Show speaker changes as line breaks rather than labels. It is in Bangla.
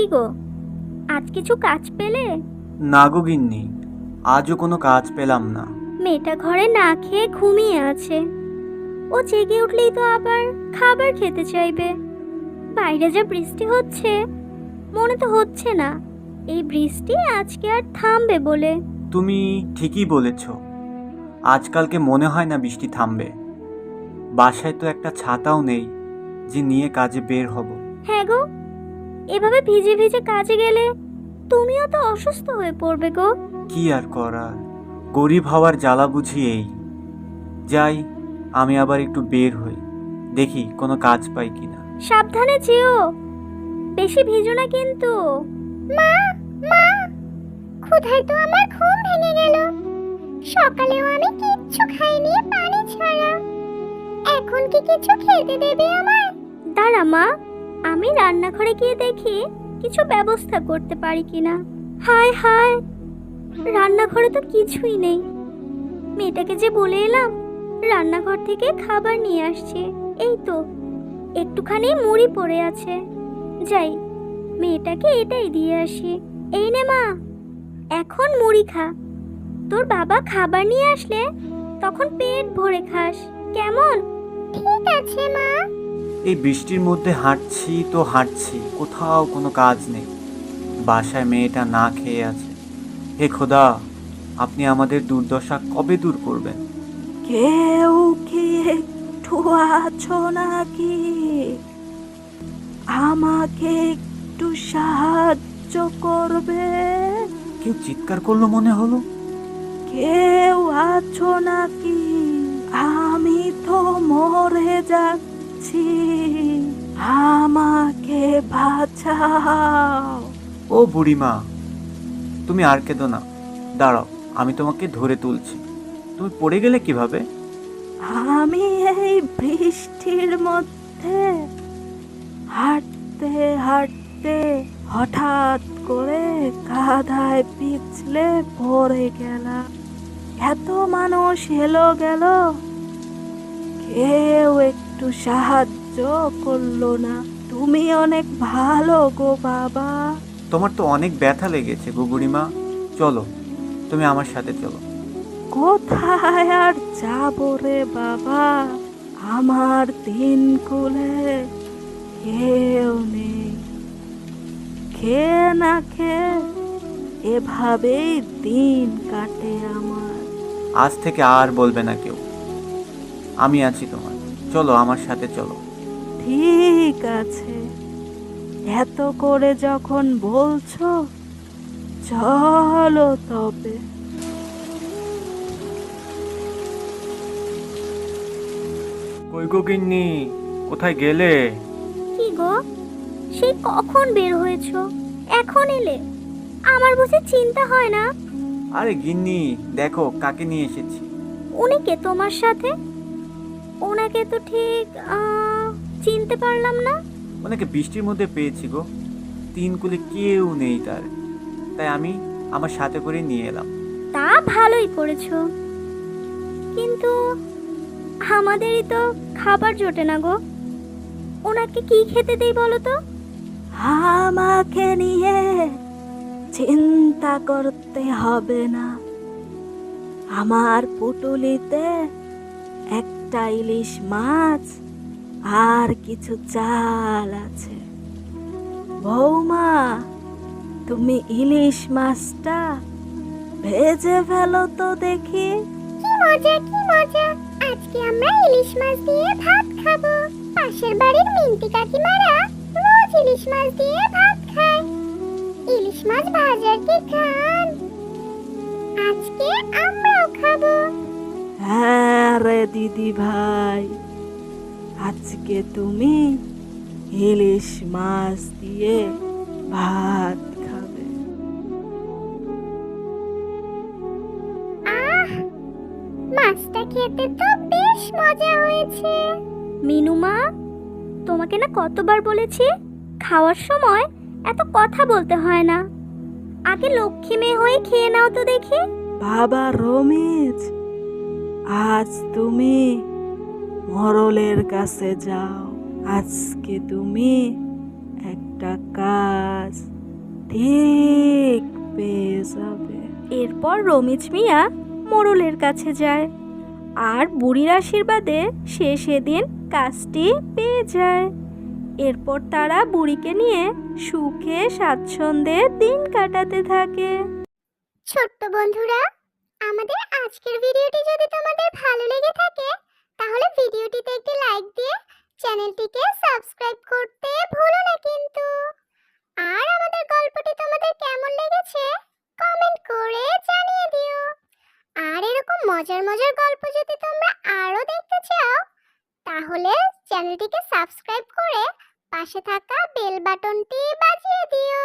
কি গো, আজ কিছু কাজ পেলে?
না গো গিন্নি, আজও কোনো কাজ পেলাম না।
মেয়েটা ঘরে না খেয়ে ঘুমিয়ে আছে। ও জেগে উঠলেই তো আবার খাবার খেতে চাইবে। বাইরে যা বৃষ্টি হচ্ছে, মনে তো হচ্ছে না এই বৃষ্টি আজকে আর থামবে বলে।
তুমি ঠিকই বলেছ, আজকালকে মনে হয় না বৃষ্টি থামবে। বাসায় তো একটা ছাতাও নেই যে নিয়ে কাজে বের হব।
হ্যাঁ গো, এভাবে ভিজে ভিজে কাজে গেলে তুমিও তো অসুস্থ হয়ে পড়বে গো।
কি আর করার, গরিব হওয়ার জ্বালা বুঝি এই। যাই, আমি আবার একটু বের হই, দেখি কোনো কাজ পাই কিনা।
সাবধানে যেও, বেশি ভিজো না কিন্তু। মা, মা, ক্ষুধায় তো আমার ঘুম ভেঙে গেল। সকালেও আমি কিচ্ছু খাইনি পানি ছাড়া। এখন কি কিছু খেতে দেবে আমার? দাঁড়া মা, আমি রান্নাঘরে গিয়ে দেখি কিছু ব্যবস্থা করতে পারি কিনা। হায় হায়, রান্নাঘরে তো কিছুই নেই। মেয়েটাকে যে বলে এলাম রান্নাঘর থেকে খাবার নিয়ে আসছে, এই তো একটুখানি মুড়ি পড়ে আছে। যাই, মেয়েটাকে এটাই দিয়ে আসি। এই নে মা, এখন মুড়ি খা। তোর বাবা খাবার নিয়ে আসলে তখন পেট ভরে খাস, কেমন? ঠিক আছে মা।
এই বৃষ্টির মধ্যে হাঁটছি তো হাঁটছি, কোথাও কোনো কাজ নেই। বাসায় মেয়েটা না খেয়ে আছে। হে খোদা, আপনি আমাদের দুর্দশা কবে দূর করবেন?
কেউ কি একটু আছো নাকি? আমাকে একটু সাহায্য করবে?
কেউ চিৎকার করলো মনে হলো।
কেউ আছো নাকি? আমি তো মরে যাচ্ছি, আমাকে বাঁচাও।
ও বুড়িমা, তুমি আর কেঁদো না, দাঁড়াও, আমি তোমাকে ধরে তুলছি। তুমি পড়ে গেলে কিভাবে?
আমি এই বৃষ্টির মধ্যে হাঁটতে হাঁটতে হঠাৎ করে কাদায় পিছলে পড়ে গেলাম। এত মানুষ এলো গেল, কেউ একটু সাহায্য করলো না। তুমি অনেক ভালো গো বাবা।
তোমার তো অনেক ব্যথা লেগেছে গো বুড়িমা, চলো, তুমি আমার সাথে চলো।
কোথায় আর যাবো রে বাবা, আমার দিনগুলো কেউ নেই। খেয়ে না খেয়ে এভাবেই দিন কাটে আমার।
আজ থেকে আর বলবে না কেউ, আমি আছি তোমার, চলো আমার সাথে চলো।
ঠিক আছে, এত করে যখন বলছো, চলো তবে।
কই গো গিন্নি, কোথায় গেলে?
কি গো, সেই কখন বের হয়েছো, এখন এলে? আমার বুঝি চিন্তা হয় না?
আরে গিন্নি, দেখো কাকে নিয়ে এসেছি।
উনি কে তোমার সাথে? ওনাকে তো ঠিক চিনতে পারলাম না।
ওনাকে বৃষ্টির মধ্যে পেয়েছি গো, তিন কুলে কেউ নেই তার, তাই আমি আমার সাথে করে নিয়ে এলাম।
তা ভালোই করেছো, কিন্তু আমাদেরই তো খাবার জোটে না গো। ওনাকে কি খেতে দেই বলো তো?
আমাকে নিয়ে চিন্তা করতে হবে না, আমার পুটুলিতে একটা ইলিশ মাছ আর কিছু চাল আছে। বৌমা, তুমি ইলিশ মাছটা ভেজে ফেলো তো দেখি।
কি মজা, কি মজা, আজকে আমরা ইলিশ মাছ দিয়ে ভাত খাবো। পাশের বাড়ির মিন্টি কাকিমারা রোজ ইলিশ মাছ দিয়ে ভাত খায়। ইলিশ মাছ ভাজার কি খান, আজকে আমরাও খাবো।
হ্যাঁ রে দিদি ভাই, আজকে তুমি ইলিশ মাছ দিয়ে ভাত খাবে।
আহ, মাছটা খেতে তো বেশ মজা হয়েছে। মিনুমা, তোমাকে না কতবার বলেছি খাওয়ার সময় এত কথা বলতে হয় না। আগে লক্ষ্মী মেয়ে হয়ে খেয়ে নাও তো দেখি।
বাবা রমেশ, আজ তুমি মরলের কাছে যাও। আজকে তুমি একটা কাজ ঠিক পেয়ে যাবে। এরপর রমিজ মিয়া মোড়লের কাছে যায় আর বুড়ির আশীর্বাদে সে সেদিন কাজটি পেয়ে যায়। এরপর তারা বুড়িকে নিয়ে সুখে স্বাচ্ছন্দ্যে দিন কাটাতে থাকে।
ছোট্ট বন্ধুরা, আমাদের আজকের ভিডিওটি যদি তোমাদের ভালো লেগে থাকে তাহলে ভিডিওটিতে একটি লাইক দিয়ে চ্যানেলটিকে সাবস্ক্রাইব করতে ভুলো না কিন্তু। আর আমাদের গল্পটি তোমাদের কেমন লেগেছে কমেন্ট করে জানিয়ে দিও। আর এরকম মজার মজার গল্প যদি তোমরা আরো দেখতে চাও তাহলে চ্যানেলটিকে সাবস্ক্রাইব করে পাশে থাকা বেল বাটনটি বাজিয়ে দিও।